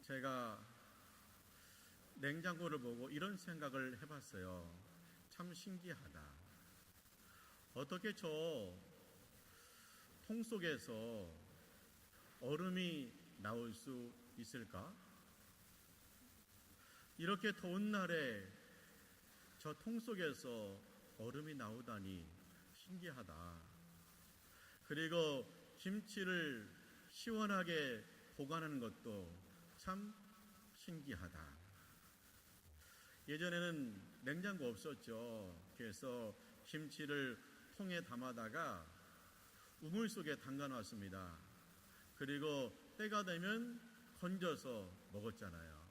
제가 냉장고를 보고 이런 생각을 해봤어요. 참 신기하다. 어떻게 저 통 속에서 얼음이 나올 수 있을까? 이렇게 더운 날에 저 통 속에서 얼음이 나오다니 신기하다. 그리고 김치를 시원하게 보관하는 것도 참 신기하다. 예전에는 냉장고 없었죠. 그래서 김치를 통에 담아다가 우물 속에 담가 놨습니다. 그리고 때가 되면 건져서 먹었잖아요.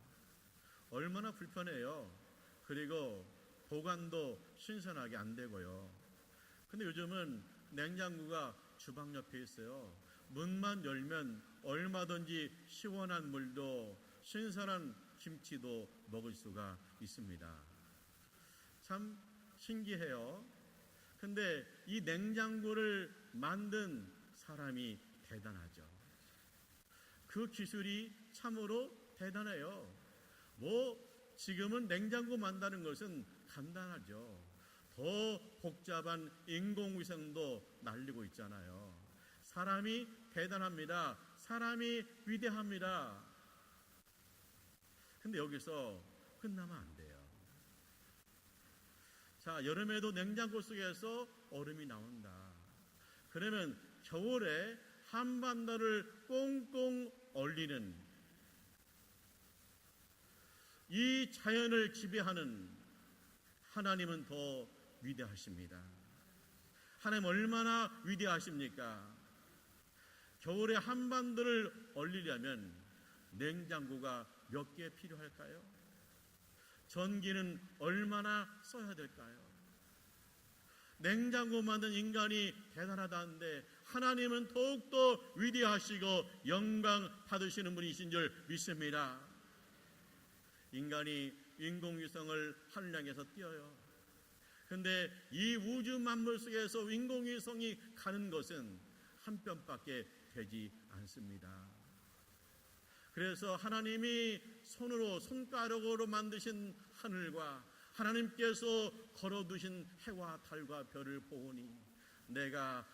얼마나 불편해요. 그리고 보관도 신선하게 안 되고요. 근데 요즘은 냉장고가 주방 옆에 있어요. 문만 열면 얼마든지 시원한 물도 신선한 김치도 먹을 수가 있습니다. 참 신기해요. 근데 이 냉장고를 만든 사람이 대단하죠. 그 기술이 참으로 대단해요. 지금은 냉장고 만드는 것은 간단하죠. 더 복잡한 인공위성도 날리고 있잖아요. 사람이 대단합니다. 사람이 위대합니다. 근데 여기서 끝나면 안 돼요. 자, 여름에도 냉장고 속에서 얼음이 나온다. 그러면 겨울에 한반도를 꽁꽁 얼리는 이 자연을 지배하는 하나님은 더 위대하십니다. 하나님 얼마나 위대하십니까? 겨울에 한반도를 얼리려면 냉장고가 몇 개 필요할까요? 전기는 얼마나 써야 될까요? 냉장고 만든 인간이 대단하다는데 하나님은 더욱더 위대하시고 영광 받으시는 분이신 줄 믿습니다. 인간이 인공위성을 하늘 향해서 띄어요. 근데 이 우주 만물 속에서 인공위성이 가는 것은 한 뼘밖에 되지 않습니다. 그래서 하나님이 손가락으로 만드신 하늘과 하나님께서 걸어두신 해와 달과 별을 보오니 내가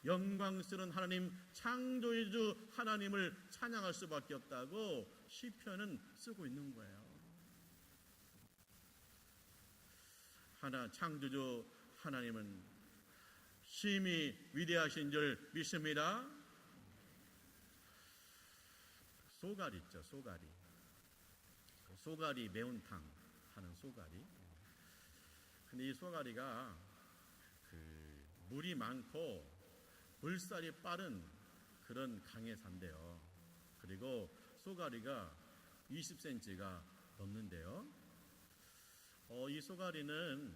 영광스러운 하나님 창조주 하나님을 찬양할 수밖에 없다고 시편은 쓰고 있는 거예요. 창조주 하나님은 심히 위대하신 줄 믿습니다. 쏘가리 있죠, 쏘가리. 쏘가리 매운탕 하는 쏘가리. 근데 이 쏘가리가 물이 많고 물살이 빠른 그런 강에 산대요. 그리고 쏘가리가 20cm가 넘는데요. 이 쏘가리는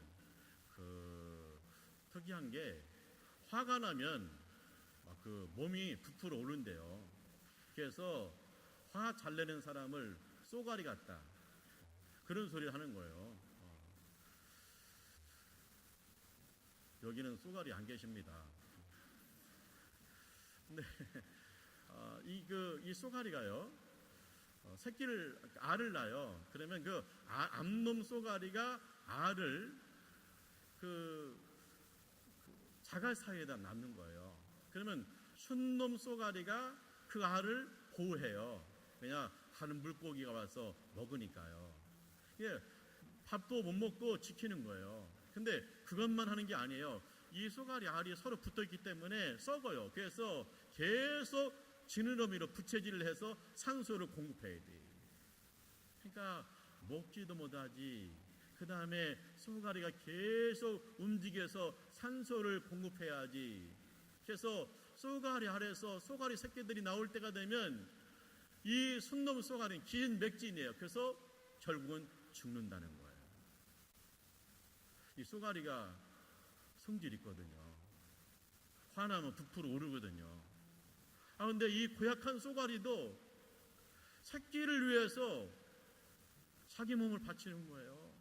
특이한 게 화가 나면 막 몸이 부풀어 오른대요. 그래서 화 잘 내는 사람을 쏘가리 같다, 그런 소리를 하는 거예요. 여기는 쏘가리 안 계십니다. 근데 이 쏘가리가요, 알을 낳아요. 그러면 암놈 쏘가리가 알을 자갈 사이에다 낳는 거예요. 그러면 순놈 쏘가리가 그 알을 보호해요. 왜냐, 다른 물고기가 와서 먹으니까요. 밥도 못 먹고 지키는 거예요. 근데 그것만 하는 게 아니에요. 이 쏘가리 알이 서로 붙어있기 때문에 썩어요. 그래서 계속 지느러미로 부채질을 해서 산소를 공급해야 돼. 그러니까 먹지도 못하지. 그 다음에 쏘가리가 계속 움직여서 산소를 공급해야지. 그래서 쏘가리 알에서 쏘가리 새끼들이 나올 때가 되면 이 순놈 쏘가리는 긴 맥진이에요. 그래서 결국은 죽는다는 거예요. 이 쏘가리가 성질이 있거든요. 화나면 부풀어 오르거든요. 근데 이 고약한 쏘가리도 새끼를 위해서 자기 몸을 바치는 거예요.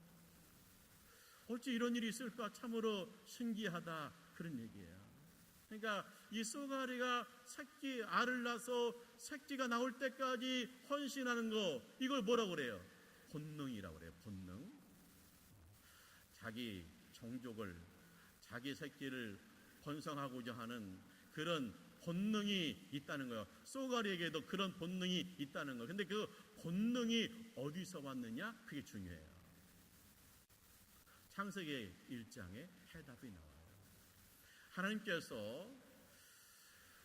어찌 이런 일이 있을까? 참으로 신기하다, 그런 얘기예요. 그러니까 이 쏘가리가 새끼 알을 낳아서 새끼가 나올 때까지 헌신하는 거, 이걸 뭐라고 그래요? 본능이라고 그래요. 본능. 자기 종족을, 자기 새끼를 번성하고자 하는 그런 본능이 있다는 거예요. 쏘가리에게도 그런 본능이 있다는 거예요. 근데 그 본능이 어디서 왔느냐? 그게 중요해요. 창세기 1장에 해답이 나와요. 하나님께서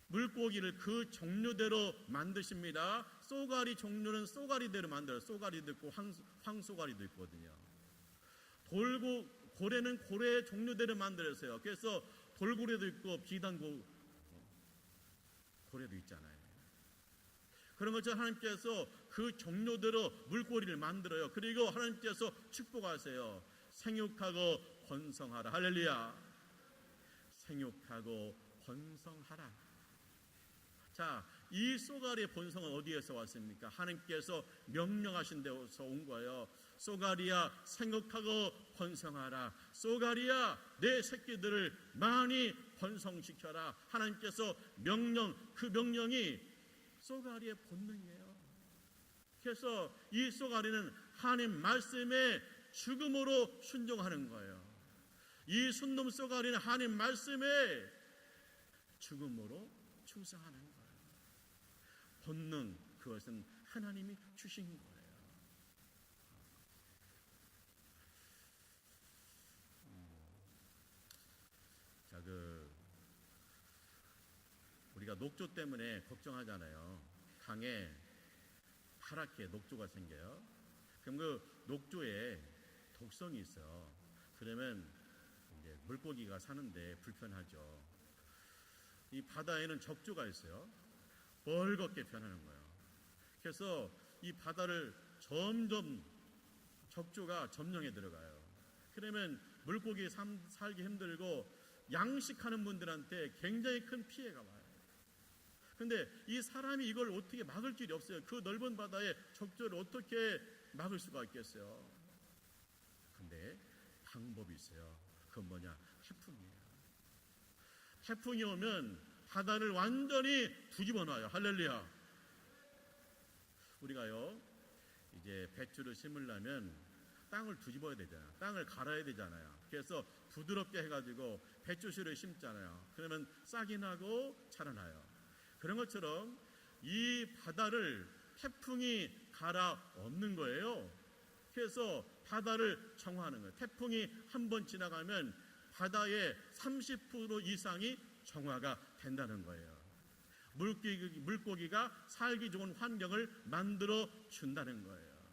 물고기를 그 종류대로 만드십니다. 쏘가리 종류는 쏘가리대로 만들어요. 쏘가리도 있고 황쏘가리도 있거든요. 고래는 고래 종류대로 만들었어요. 그래서 돌고래도 있고 비단 고래도 있잖아요. 그런 것처럼 하나님께서 그 종류대로 물고기를 만들어요. 그리고 하나님께서 축복하세요. 생육하고 번성하라. 할렐루야. 생육하고 번성하라. 자, 이 쏘가리의 본성은 어디에서 왔습니까? 하나님께서 명령하신 데서 온 거예요. 쏘가리야, 생육하고 번성하라. 쏘가리야, 내 새끼들을 많이 번성시켜라. 하나님께서 그 명령이 쏘가리의 본능이에요. 그래서 이 쏘가리는 하나님 말씀에 죽음으로 순종하는 거예요. 이 순놈 쏘가리는 하나님 말씀에 죽음으로 충성하는 거예요. 본능, 그것은 하나님이 주신 거예요. 자, 우리가 녹조 때문에 걱정하잖아요. 강에 파랗게 녹조가 생겨요. 그럼 그 녹조에 독성이 있어요. 그러면 이제 물고기가 사는데 불편하죠. 이 바다에는 적조가 있어요. 벌겋게 변하는 거예요. 그래서 이 바다를 점점 적조가 점령에 들어가요. 그러면 물고기 살기 힘들고 양식하는 분들한테 굉장히 큰 피해가 와요. 근데 이 사람이 이걸 어떻게 막을 길이 없어요. 그 넓은 바다에 적조를 어떻게 막을 수가 있겠어요. 근데 방법이 있어요. 그건 뭐냐? 태풍이에요. 태풍이 오면 바다를 완전히 뒤집어 놔요. 할렐루야. 우리가요, 이제 배추를 심으려면 땅을 뒤집어야 되잖아요. 땅을 갈아야 되잖아요. 그래서 부드럽게 해가지고 배추씨를 심잖아요. 그러면 싹이 나고 자라나요. 그런 것처럼 이 바다를 태풍이 갈아엎는 거예요. 그래서 바다를 정화하는 거예요. 태풍이 한번 지나가면 바다의 30% 이상이 정화가 된다는 거예요. 물고기가 살기 좋은 환경을 만들어 준다는 거예요.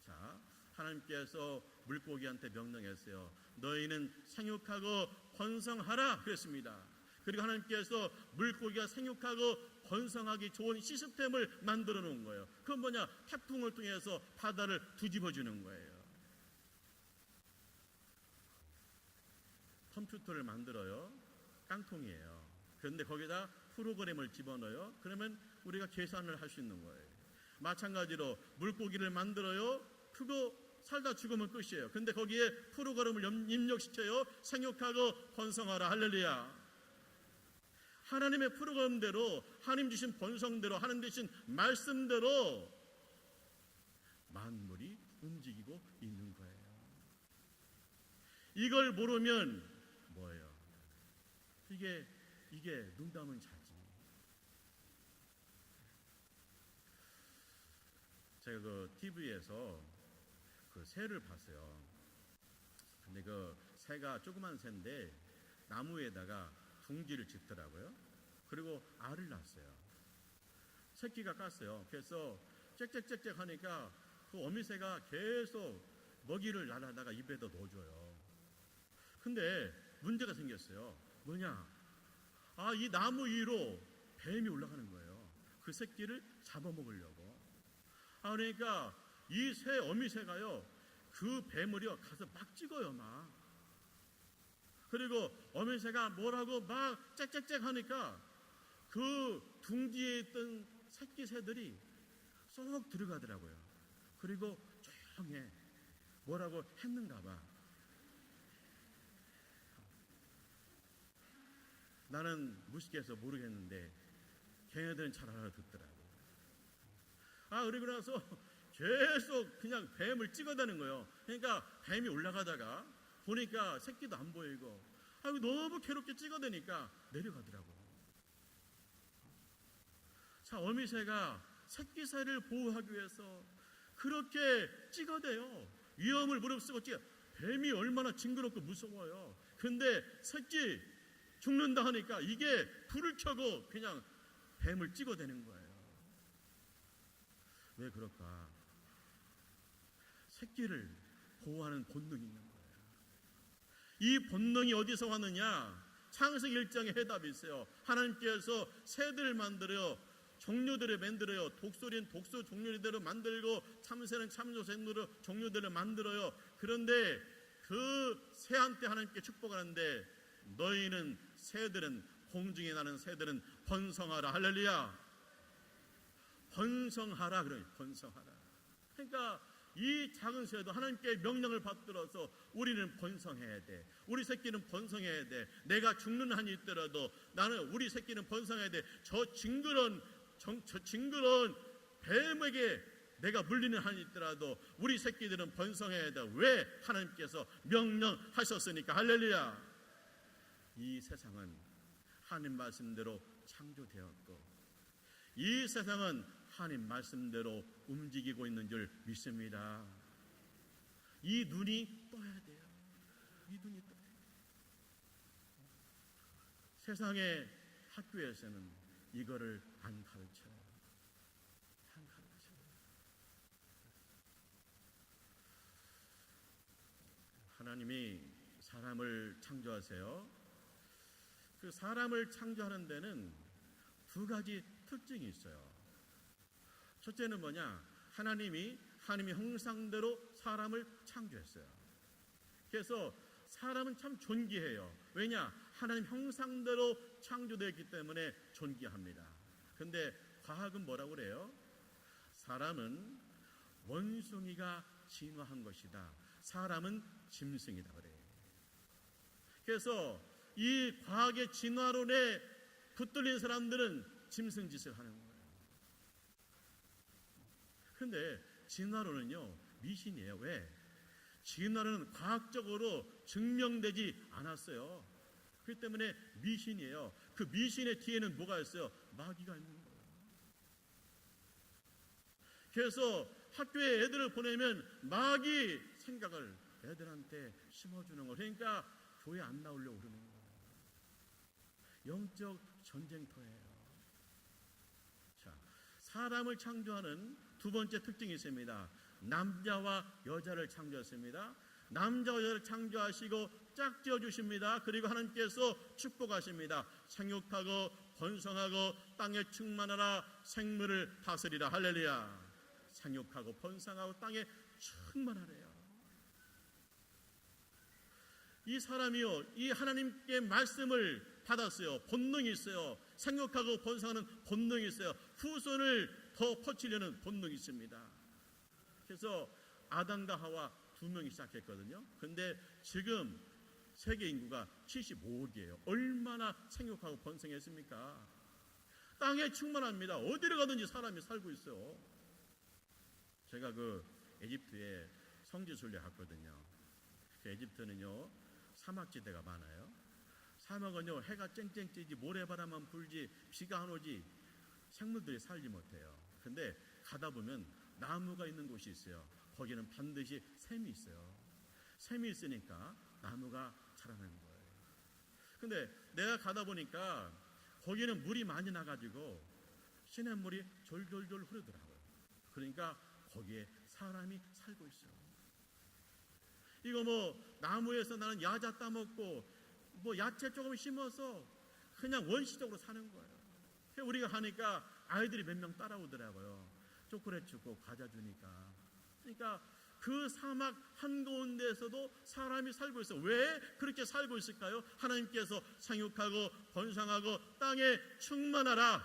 자, 하나님께서 물고기한테 명령했어요. 너희는 생육하고 번성하라 그랬습니다. 그리고 하나님께서 물고기가 생육하고 번성하기 좋은 시스템을 만들어 놓은 거예요. 그건 뭐냐? 태풍을 통해서 바다를 뒤집어 주는 거예요. 컴퓨터를 만들어요. 깡통이에요. 그런데 거기다 프로그램을 집어넣어요. 그러면 우리가 계산을 할 수 있는 거예요. 마찬가지로 물고기를 만들어요. 그거 살다 죽으면 끝이에요. 근데 거기에 프로그램을 입력시켜요. 생육하고 번성하라. 할렐루야. 하나님의 프로그램대로, 하나님 주신 번성대로, 하나님 주신 말씀대로 만물이 움직이고 있는 거예요. 이걸 모르면 뭐예요? 이게 눈 감은 자지. 제가 그 TV에서 그 새를 봤어요. 근데 그 새가 조그만 새인데 나무에다가 둥지를 짓더라고요. 그리고 알을 낳았어요. 새끼가 깠어요. 그래서 짹짹짹짹 하니까 그 어미새가 계속 먹이를 날아다가 입에다 넣어줘요. 근데 문제가 생겼어요. 뭐냐? 이 나무 위로 뱀이 올라가는 거예요. 그 새끼를 잡아먹으려고. 그러니까 이 어미새가요, 그 뱀을요 가서 막 찍어요, 막. 그리고 어미새가 뭐라고 막 짹짹짹 하니까 그 둥지에 있던 새끼 새들이 쏙 들어가더라고요. 그리고 조용해. 뭐라고 했는가 봐. 나는 무식해서 모르겠는데 걔네들은 잘 알아듣더라고요. 그리고 나서 계속 그냥 뱀을 찍어대는 거예요. 그러니까 뱀이 올라가다가 보니까 새끼도 안 보이고 너무 괴롭게 찍어대니까 내려가더라고. 자, 어미새가 새끼새를 보호하기 위해서 그렇게 찍어대요. 위험을 무릅쓰고 찍어. 뱀이 얼마나 징그럽고 무서워요. 근데 새끼 죽는다 하니까 이게 불을 켜고 그냥 뱀을 찍어대는 거예요. 왜 그럴까? 새끼를 보호하는 본능이 있는 거예요. 이 본능이 어디서 왔느냐? 창세기 1장에 해답이 있어요. 하나님께서 새들을 만들어요. 종류들을 만들어요. 독소리는 독소 종류대로 만들고 참새는 참소 종류대로 만들어요. 그런데 그 새한테 하나님께 축복하는데 너희는 새들은 공중에 나는 새들은 번성하라. 할렐루야. 번성하라. 그래요. 번성하라. 그러니까 이 작은 새도 하나님께 명령을 받들어서 우리는 번성해야 돼. 우리 새끼는 번성해야 돼. 내가 죽는 한이 있더라도 나는 우리 새끼는 번성해야 돼. 저 징그러운 뱀에게 내가 물리는 한이 있더라도 우리 새끼들은 번성해야 돼. 왜? 하나님께서 명령하셨으니까. 할렐루야. 이 세상은 하나님 말씀대로 창조되었고 이 세상은 하나님 말씀대로 움직이고 있는 줄 믿습니다. 이 눈이 떠야 돼요. 이 눈이 떠야 돼요. 세상의 학교에서는 이거를 안 가르쳐요. 안 가르쳐요. 하나님이 사람을 창조하세요. 그 사람을 창조하는 데는 두 가지 특징이 있어요. 첫째는 뭐냐? 하나님이 형상대로 사람을 창조했어요. 그래서 사람은 참 존귀해요. 왜냐? 하나님 형상대로 창조되었기 때문에 존귀합니다. 근데 과학은 뭐라고 그래요? 사람은 원숭이가 진화한 것이다. 사람은 짐승이다 그래요. 그래서 이 과학의 진화론에 붙들린 사람들은 짐승 짓을 하는 거예요. 그런데 진화론은요 미신이에요. 왜? 진화론은 과학적으로 증명되지 않았어요. 그렇기 때문에 미신이에요. 그 미신의 뒤에는 뭐가 있어요? 마귀가 있는 거예요. 그래서 학교에 애들을 보내면 마귀 생각을 애들한테 심어주는 거예요. 그러니까 교회 안 나오려고 그러는 거예요. 영적 전쟁터예요. 자, 사람을 창조하는 두 번째 특징이 있습니다. 남자와 여자를 창조했습니다. 남자와 여자를 창조하시고 짝지어 주십니다. 그리고 하나님께서 축복하십니다. 생육하고 번성하고 땅에 충만하라. 생물을 다스리라. 할렐루야. 생육하고 번성하고 땅에 충만하래요. 이 사람이요, 이 하나님께 말씀을 받았어요. 본능이 있어요. 생육하고 번성하는 본능이 있어요. 후손을 더 퍼치려는 본능이 있습니다. 그래서 아담과 하와 두 명이 시작했거든요. 근데 지금 세계 인구가 75억이에요. 얼마나 생육하고 번성했습니까? 땅에 충만합니다. 어디를 가든지 사람이 살고 있어요. 제가 그 에집트에 성지순례 갔거든요. 그 에집트는요 사막지대가 많아요. 사막은요 해가 쨍쨍 찌지 모래바람만 불지 비가 안 오지 생물들이 살지 못해요. 근데 가다 보면 나무가 있는 곳이 있어요. 거기는 반드시 샘이 있어요. 샘이 있으니까 나무가 자라는 거예요. 근데 내가 가다 보니까 거기는 물이 많이 나가지고 시냇물이 졸졸졸 흐르더라고요. 그러니까 거기에 사람이 살고 있어요. 이거 뭐 나무에서 나는 야자 따먹고 뭐 야채 조금 심어서 그냥 원시적으로 사는 거예요. 우리가 하니까 아이들이 몇 명 따라오더라고요. 초콜릿 주고 과자 주니까. 그러니까 그 사막 한가운데에서도 사람이 살고 있어요. 왜 그렇게 살고 있을까요? 하나님께서 생육하고 번성하고 땅에 충만하라.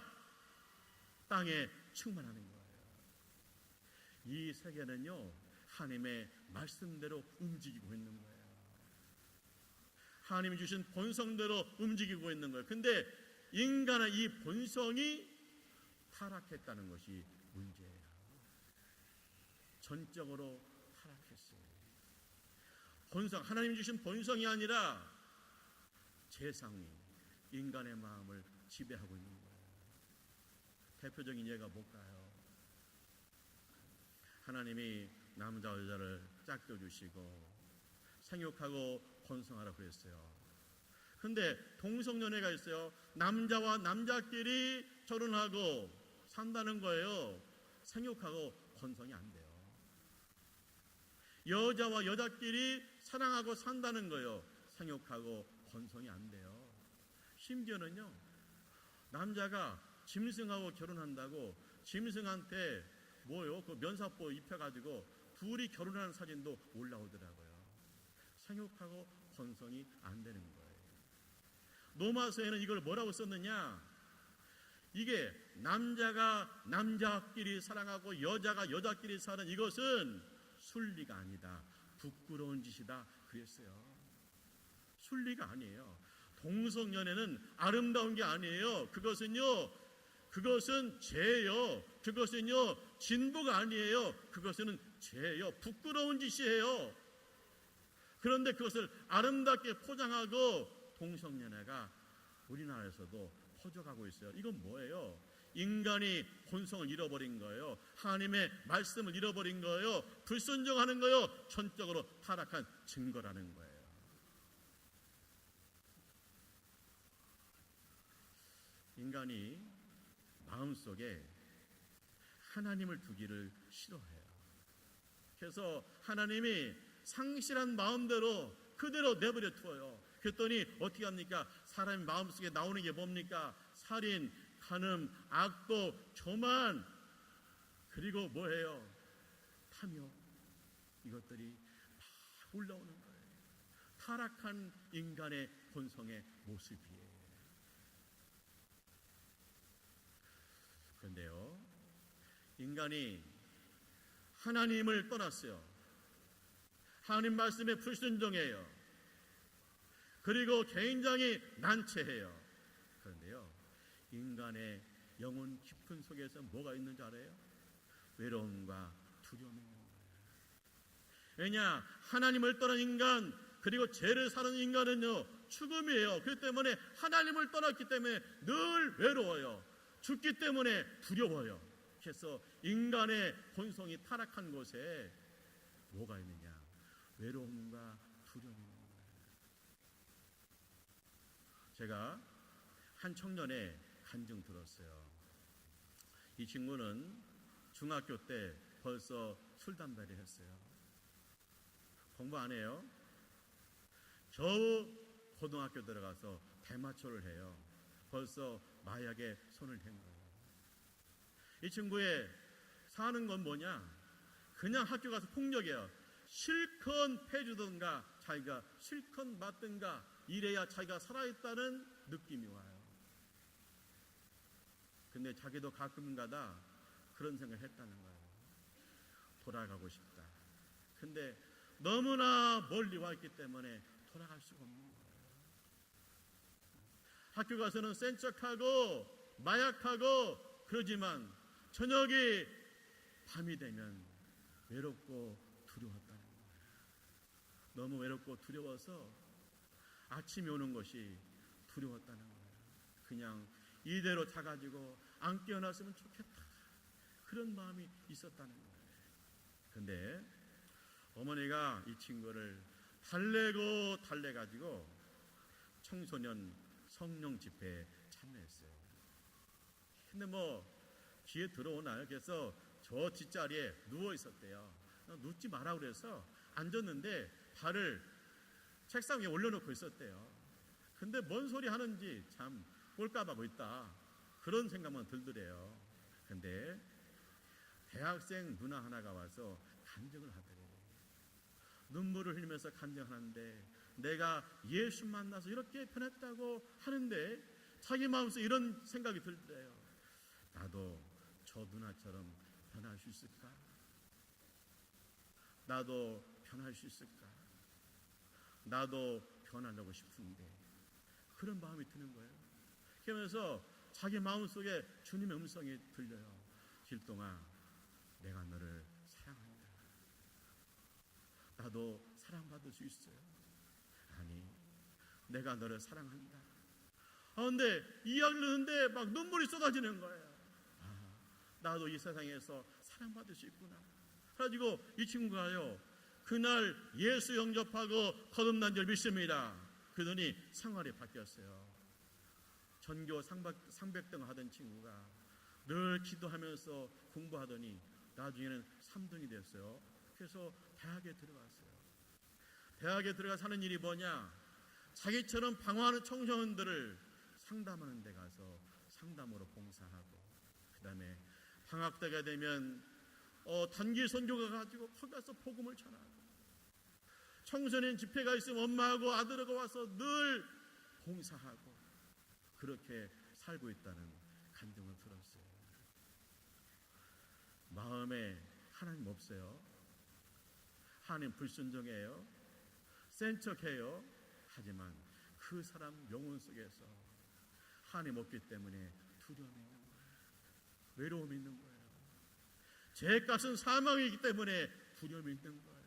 땅에 충만하는 거예요. 이 세계는요 하나님의 말씀대로 움직이고 있는 거예요. 하나님이 주신 본성대로 움직이고 있는 거예요. 근데 인간의 이 본성이 타락했다는 것이 문제예요. 전적으로 타락했어요. 본성, 하나님 주신 본성이 아니라 재상이 인간의 마음을 지배하고 있는 거예요. 대표적인 예가 뭘까요? 하나님이 남자와 여자를 짝져 주시고 생육하고 번성하라 그랬어요. 근데 동성연애가 있어요. 남자와 남자끼리 결혼하고 산다는 거예요. 생육하고 번성이 안 돼요. 여자와 여자끼리 사랑하고 산다는 거예요. 생육하고 번성이 안 돼요. 심지어는요, 남자가 짐승하고 결혼한다고 짐승한테 그 면사포 입혀가지고 둘이 결혼하는 사진도 올라오더라고요. 생육하고 번성이 안 되는 거예요. 로마서에는 이걸 뭐라고 썼느냐? 이게 남자가 남자끼리 사랑하고 여자가 여자끼리 사는 이것은 순리가 아니다. 부끄러운 짓이다. 그랬어요. 순리가 아니에요. 동성연애는 아름다운 게 아니에요. 그것은 죄예요. 그것은요 진보가 아니에요. 그것은 죄예요. 부끄러운 짓이에요. 그런데 그것을 아름답게 포장하고 동성연애가 우리나라에서도 퍼져가고 있어요. 이건 뭐예요? 인간이 본성을 잃어버린 거예요. 하나님의 말씀을 잃어버린 거예요. 불순종하는 거예요. 전적으로 타락한 증거라는 거예요. 인간이 마음속에 하나님을 두기를 싫어해요. 그래서 하나님이 상실한 마음대로 그대로 내버려 두어요. 그랬더니 어떻게 합니까? 사람의 마음속에 나오는 게 뭡니까? 살인, 간음, 악도, 교만, 그리고 뭐예요? 탐욕. 이것들이 막 올라오는 거예요. 타락한 인간의 본성의 모습이에요. 그런데요, 인간이 하나님을 떠났어요. 하나님 말씀에 불순종해요. 그리고 굉장히 난처해요. 그런데요, 인간의 영혼 깊은 속에서 뭐가 있는 줄 알아요? 외로움과 두려움이 있는 거예요. 왜냐? 하나님을 떠난 인간, 그리고 죄를 사는 인간은요 죽음이에요. 그렇기 때문에 하나님을 떠났기 때문에 늘 외로워요. 죽기 때문에 두려워요. 그래서 인간의 본성이 타락한 곳에 뭐가 있느냐? 외로움과 두려움이 있는 거예요. 제가 한 청년의 간증 들었어요. 이 친구는 중학교 때 벌써 술, 담배를 했어요. 공부 안 해요. 겨우 고등학교 들어가서 대마초를 해요. 벌써 마약에 손을 댄 거예요. 이 친구의 사는 건 뭐냐? 그냥 학교 가서 폭력이에요. 실컷 패주든가 자기가 실컷 맞든가 이래야 자기가 살아있다는 느낌이 와요. 근데 자기도 가끔가다 그런 생각을 했다는 거예요. 돌아가고 싶다. 근데 너무나 멀리 와 있기 때문에 돌아갈 수가 없는 거예요. 학교 가서는 센 척하고 마약하고 그러지만 저녁이 밤이 되면 외롭고 두려웠다는 거예요. 너무 외롭고 두려워서 아침이 오는 것이 두려웠다는 거예요. 그냥 이대로 자가지고 안 깨어났으면 좋겠다. 그런 마음이 있었다는 거예요. 근데 어머니가 이 친구를 달래가지고 청소년 성령 집회에 참여했어요. 근데 귀에 들어오나요? 그래서 저 뒷자리에 누워 있었대요. 눕지 마라 그래서 앉았는데 발을 책상 위에 올려놓고 있었대요. 근데 뭔 소리 하는지 참 꼴까봐고 있다. 그런 생각만 들더래요. 근데 대학생 누나 하나가 와서 간증을 하더래요. 눈물을 흘리면서 간증하는데 내가 예수 만나서 이렇게 변했다고 하는데 자기 마음속에 이런 생각이 들더래요. 나도 저 누나처럼 변할 수 있을까? 나도 변할 수 있을까? 나도 변하려고 싶은데 그런 마음이 드는 거예요. 그러면서 자기 마음속에 주님의 음성이 들려요. 길동아, 내가 너를 사랑한다. 나도 사랑받을 수 있어요? 아니, 내가 너를 사랑한다. 근데 이야기를 듣는데 막 눈물이 쏟아지는 거예요. 나도 이 세상에서 사랑받을 수 있구나. 그래가지고 이 친구가요, 그날 예수 영접하고 거듭난 줄 믿습니다. 그러더니 생활이 바뀌었어요. 전교 상백등 하던 친구가 늘 기도하면서 공부하더니 나중에는 3등이 됐어요. 그래서 대학에 들어갔어요. 대학에 들어가서 하는 일이 뭐냐, 자기처럼 방황하는 청소년들을 상담하는 데 가서 상담으로 봉사하고, 그 다음에 방학 때가 되면 단기 선교가 가지고 거기 가서 복음을 전하고, 청소년 집회가 있으면 엄마하고 아들하고 와서 늘 봉사하고, 그렇게 살고 있다는 감동을 들었어요. 마음에 하나님 없어요. 하나님 불순종해요. 센 척해요. 하지만 그 사람 영혼 속에서 하나님 없기 때문에 두려움이 있는 거예요. 외로움이 있는 거예요. 죄값은 사망이기 때문에 두려움이 있는 거예요.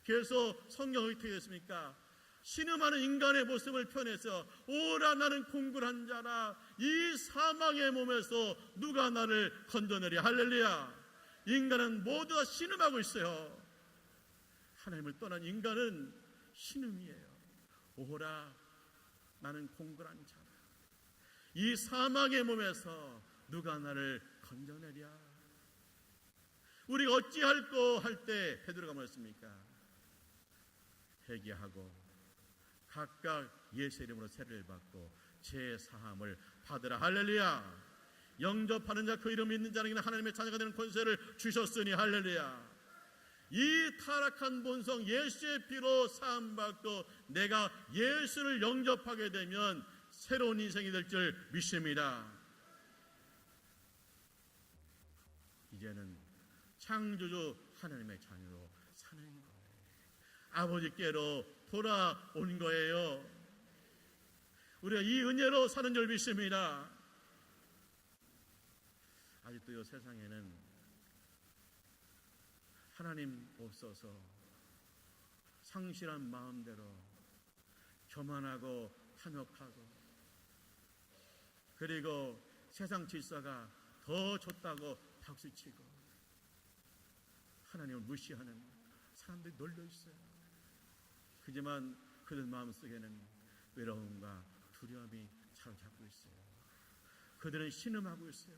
그래서 성경이 어떻게 됐습니까? 신음하는 인간의 모습을 표현해서 오라 나는 공굴한 자라, 이 사망의 몸에서 누가 나를 건져내리. 할렐루야. 인간은 모두 다 신음하고 있어요. 하나님을 떠난 인간은 신음이에요. 오라 나는 공굴한 자라, 이 사망의 몸에서 누가 나를 건져내랴. 우리가 어찌할꼬 할 때 베드로가 뭐였습니까? 회개하고 각각 예수 이름으로 세례를 받고 죄 사함을 받으라. 할렐루야. 영접하는 자 그 이름 믿는 자에게는 하나님의 자녀가 되는 권세를 주셨으니 할렐루야. 이 타락한 본성 예수의 피로 사함받고 내가 예수를 영접하게 되면 새로운 인생이 될 줄 믿습니다. 이제는 창조주 하나님의 자녀로 사는 거예요. 아버지께로 돌아온 거예요. 우리가 이 은혜로 사는 줄 믿습니다. 아직도 이 세상에는 하나님 없어서 상실한 마음대로 교만하고 탐욕하고, 그리고 세상 질서가 더 좋다고 박수치고 하나님을 무시하는 사람들이 널려 있어요. 하지만 그들 마음속에는 외로움과 두려움이 사로잡고 있어요. 그들은 신음하고 있어요.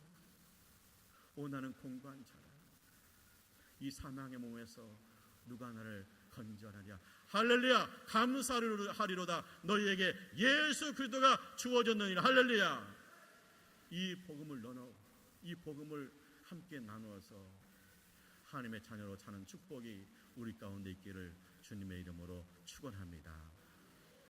오 나는 공고한 자라, 이 사망의 몸에서 누가 나를 건져내랴. 할렐루야. 감사하리로다. 너희에게 예수 그리스도가 주어졌느니라. 할렐루야. 이 복음을 이 복음을 함께 나누어서 하나님의 자녀로 사는 축복이 우리 가운데 있기를 주님의 이름으로 축원합니다.